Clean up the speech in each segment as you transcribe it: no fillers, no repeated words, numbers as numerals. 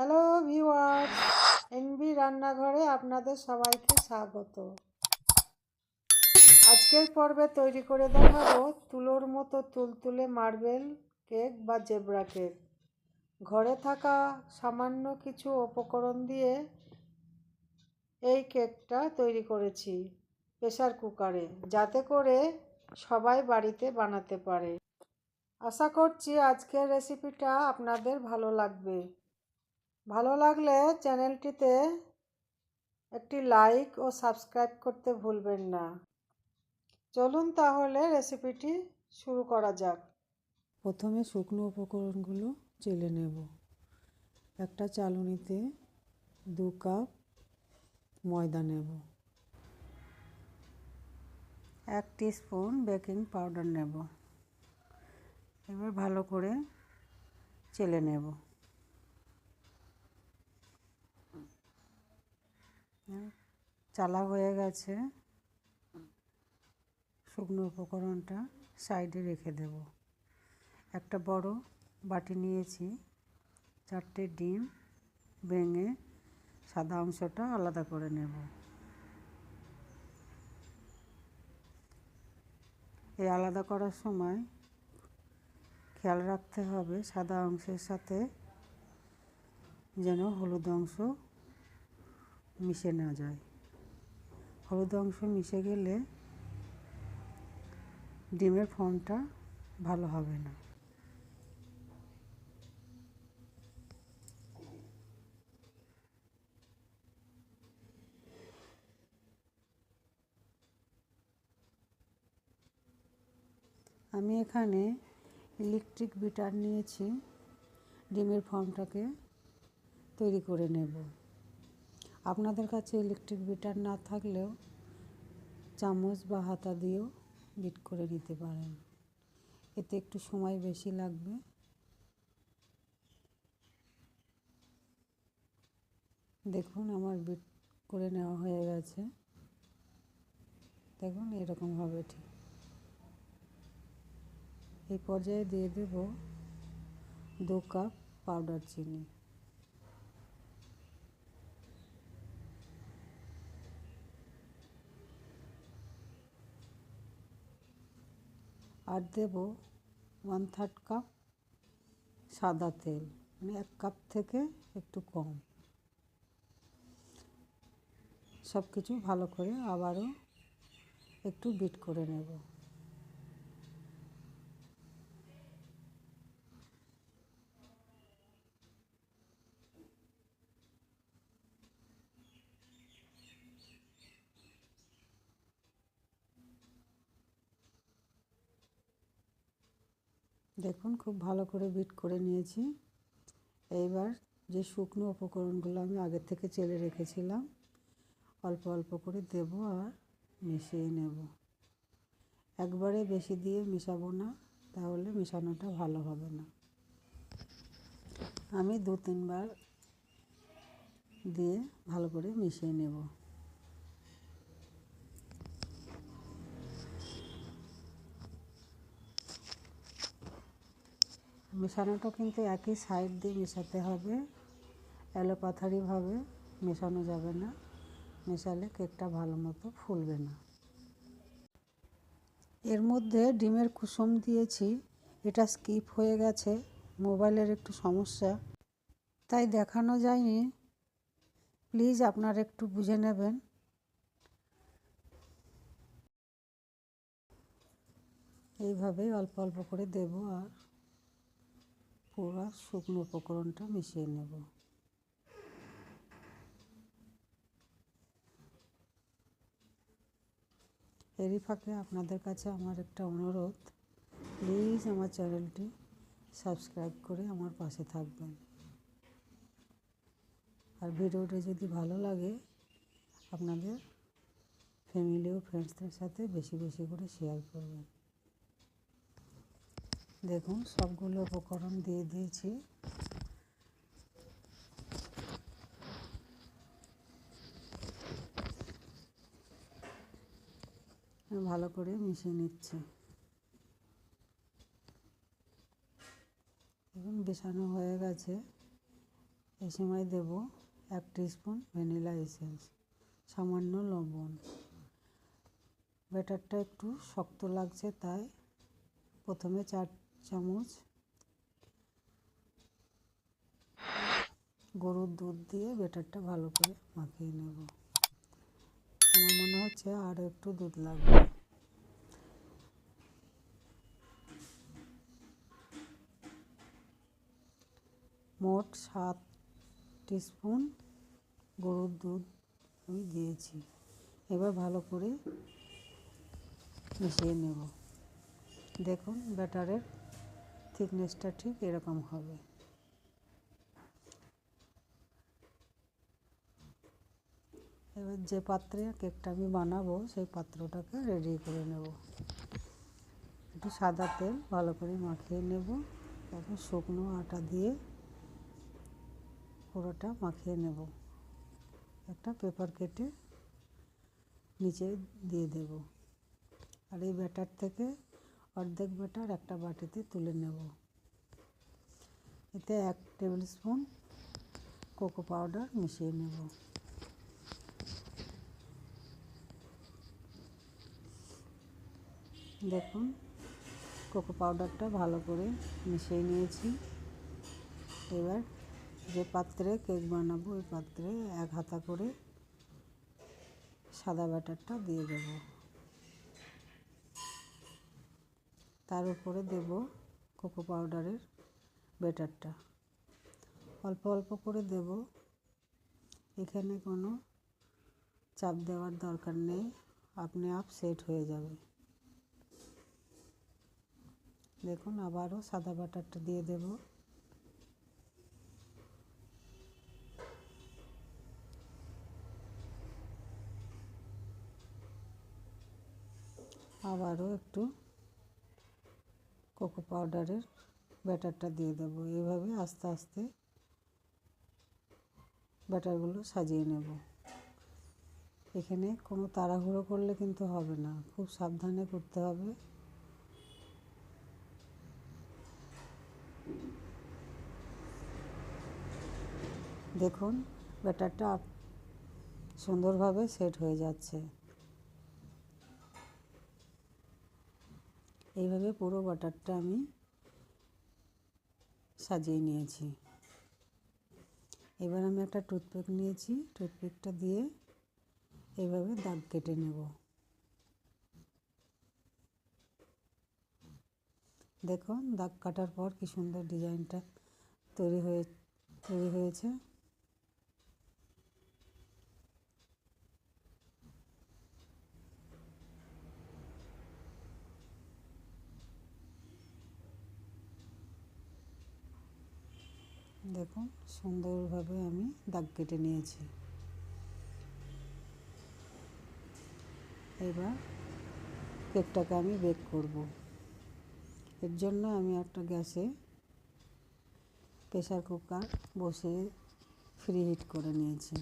Hello viewers, NB রান্নাঘরে আপনাদের সবাইকে স্বাগত। আজকের পর্বে তৈরি করে দেখাবো তুলোর মতো তুলতুলে মার্বেল কেক বা জেব্রা কেক। ঘরে থাকা সামান্য কিছু উপকরণ দিয়ে এই কেকটা তৈরি করেছি প্রেসার কুকারে, যাতে করে সবাই বাড়িতে বানাতে পারে। আশা করছি আজকের রেসিপিটা আপনাদের ভালো লাগবে। ভালো লাগলে চ্যানেলটিতে একটি লাইক ও সাবস্ক্রাইব করতে ভুলবেন না। চলুন তাহলে রেসিপিটি শুরু করা যাক। প্রথমে শুকনো উপকরণগুলো চেলে নেব। একটা চালুনিতে 2 কাপ ময়দা নেব, 1 টিস্পুন বেকিং পাউডার নেব। এবার ভালো করে চেলে নেব। চালা হয়ে গেছে, শুকনো উপকরণটা সাইডে রেখে দেব। একটা বড় বাটি নিয়েছি, 4টে ডিম ভেঙে সাদা অংশটা আলাদা করে নেব। এই আলাদা করার সময় খেয়াল রাখতে হবে সাদা অংশের সাথে যেন হলুদ অংশ মিশে না যায়। হলুদ অংশ মিশে গেলে ডিমের ফর্মটা ভালো হবে না। আমি এখানে ইলেকট্রিক বিটার নিয়েছি, ডিমের ফর্মটাকে তৈরি করে নেব। আপনাদের কাছে ইলেকট্রিক বিটার না থাকলেও চামচ বা হাতা দিয়েও বিট করে নিতে পারেন, এতে একটু সময় বেশি লাগবে। দেখুন আমার বিট করে নেওয়া হয়ে গেছে। দেখুন এরকম হবে ঠিক। এই পর্যায়ে দিয়ে দেব 2 কাপ পাউডার চিনি, আর দেব 1/3 কাপ সাদা তেল, মানে 1 কাপ থেকে একটু কম। সব কিছু ভালো করে আবারও একটু বিট করে নেব। দেখুন খুব ভালো করে বিট করে নিয়েছি। এইবার যে শুকনো উপকরণগুলো আমি আগে থেকে চেলে রেখেছিলাম অল্প অল্প করে দেব আর মিশিয়ে নেব। একবারে বেশি দিয়ে মেশাবো না, তাহলে মেশানোটা ভালো হবে না। আমি 2-3 বার দিয়ে ভালো করে মিশিয়ে নেব। মেশানোটা কিন্তু একই সাইড দিয়ে মেশাতে হবে, এলোপাথারিভাবে মেশানো যাবে না, মেশালে কেকটা ভালো মতো ফুলবে না। এর মধ্যে ডিমের কুসুম দিয়েছি, এটা স্কিপ হয়ে গেছে, মোবাইলের একটু সমস্যা তাই দেখানো যায়নি, প্লিজ আপনারা একটু বুঝে নেবেন। এইভাবেই অল্প অল্প করে দেব আর পুরো শুকনো উপকরণটা মিশিয়ে নেব। এরই ফাঁকে আপনাদের কাছে আমার একটা অনুরোধ, প্লিজ আমার চ্যানেলটি সাবস্ক্রাইব করে আমার পাশে থাকবেন। আর ভিডিওটা যদি ভালো লাগে আপনাদের ফ্যামিলি ও ফ্রেন্ডসদের সাথে বেশি বেশি করে শেয়ার করবেন। দেখুন সবগুলো উপকরণ দিয়ে দিয়েছি। ভালো করে মিশিয়ে নিচ্ছি। এখন মেশানো হয়ে গেছে, এই সময় দেব 1 টিস্পুন ভ্যানিলা এসেন্স, সামান্য লবণ। ব্যাটারটা একটু শক্ত লাগছে, তাই প্রথমে 4 চামচ গরুর দুধ দিয়ে ব্যাটারটা ভালো করে মাখিয়ে নেব। আমার মনে হচ্ছে আরও একটু দুধ লাগবে। মোট 7 টিস্পুন গরুর দুধ আমি দিয়েছি। এবার ভালো করে মিশিয়ে নেব। দেখুন ব্যাটারের থিকনেসটা ঠিক এরকম হবে। এবার যে পাত্রে কেকটা আমি বানাবো সেই পাত্রটাকে রেডি করে নেব। একটু সাদা তেল ভালো করে মাখিয়ে নেব। তারপর শুকনো আটা দিয়ে পুরোটা মাখিয়ে নেব। একটা পেপার কেটে নিচে দিয়ে দেব। আর এই ব্যাটার থেকে অর্ধেক ব্যাটার একটা বাটিতে তুলে নেব। এতে 1 টেবিল স্পুন কোকো পাউডার মিশিয়ে নেব। দেখুন কোকো পাউডারটা ভালো করে মিশিয়ে নিয়েছি। এবার যে পাত্রে কেক বানাবো ওই পাত্রে 1 হাতা করে সাদা ব্যাটারটা দিয়ে দেব। তার উপরে দেব কোকো পাউডারের ব্যাটারটা। অল্প অল্প করে দেব। এখানে কোনো চাপ দেওয়ার দরকার নেই, আপনি আপ সেট হয়ে যাবে। দেখুন আবারও সাদা ব্যাটারটা দিয়ে দেব। আবারও একটু কোকো পাউডারের ব্যাটারটা দিয়ে দেব। এইভাবে আস্তে আস্তে ব্যাটারগুলো সাজিয়ে নেব। এখানে কোনো তাড়াহুড়ো করলে কিন্তু হবে না, খুব সাবধানে করতে হবে। দেখুন ব্যাটারটা সুন্দরভাবে সেট হয়ে যাচ্ছে। এইভাবে পুরো ব্যাটারটা আমি সাজিয়ে নিয়েছি। এবার আমি একটা টুথপিক নিয়েছি, টুথপিকটা দিয়ে এইভাবে দাগ কেটে নেব। দেখুন দাগ কাটার পর কি সুন্দর ডিজাইনটা তৈরি হয়েছে। দেখুন সুন্দরভাবে আমি দাগ কেটে নিয়েছি। এবার কেকটাকে আমি বেক করব। এর জন্য আমি একটা গ্যাসে প্রেসার কুকার বসিয়ে ফ্রি হিট করে নিয়েছি।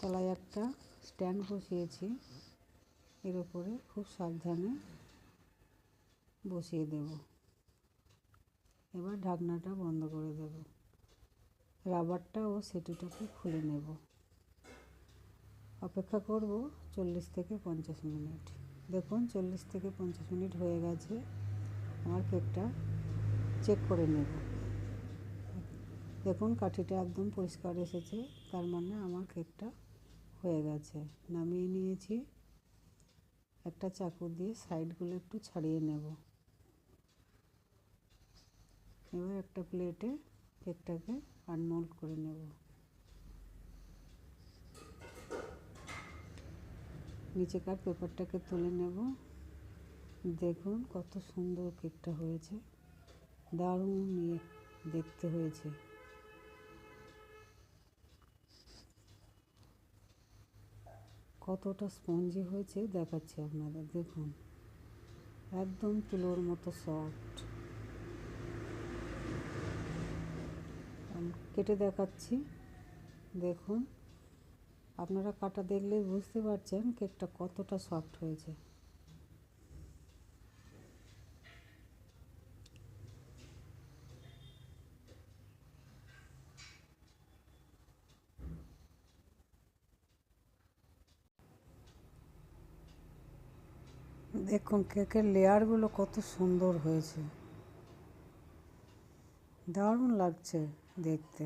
তলায় একটা স্ট্যান্ড বসিয়েছি, এর উপরে খুব সাবধানে বসিয়ে দেব। এবার ঢাকনাটা বন্ধ করে দেব। রাবারটা ও সেটিটাকে খুলে নেব। অপেক্ষা করব 40 থেকে 50 মিনিট। দেখুন 40 থেকে 50 মিনিট হয়ে গেছে। আমার কেকটা চেক করে নেব। দেখুন কাঠিটা একদম পরিষ্কার এসেছে, তার মানে আমার কেকটা হয়ে গেছে। নামিয়ে নিয়েছি। একটা চাকু দিয়ে সাইডগুলো একটু ছাড়িয়ে নেব। এবার একটা প্লেটে কেকটাকে আনমোল্ড করে নেব। নিচেকার পেপারটাকে তুলে নেব। দেখুন কত সুন্দর কেকটা হয়েছে, দারুণ দেখতে হয়েছে। কতটা স্পঞ্জি হয়েছে দেখাচ্ছি আপনাদের। দেখুন একদম তুলোর মতো সফট। কেটে দেখাচ্ছি। দেখুন আপনারা কাটা দেখলেই বুঝতে পারছেন কেকটা কতটা সফট হয়েছে। দেখুন কেকের লেয়ারগুলো কত সুন্দর হয়েছে, দারুণ লাগছে দেখতে।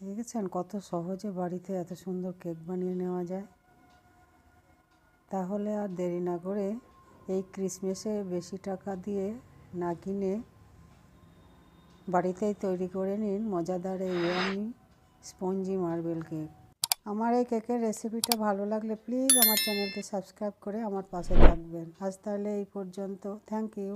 দেখেছেন কত সহজে বাড়িতে এত সুন্দর কেক বানিয়ে নেওয়া যায়। তাহলে আর দেরি না করে এই ক্রিসমাসে বেশি টাকা দিয়ে না কিনে বাড়িতেই তৈরি করে নিন মজাদার এই ইয়ামি স্পঞ্জি মার্বেল কেক। আমার এই কেকের রেসিপিটা ভালো লাগলে প্লিজ আমার চ্যানেলটি সাবস্ক্রাইব করে আমার পাশে থাকবেন। আজ তাহলে এই পর্যন্ত, থ্যাংক ইউ।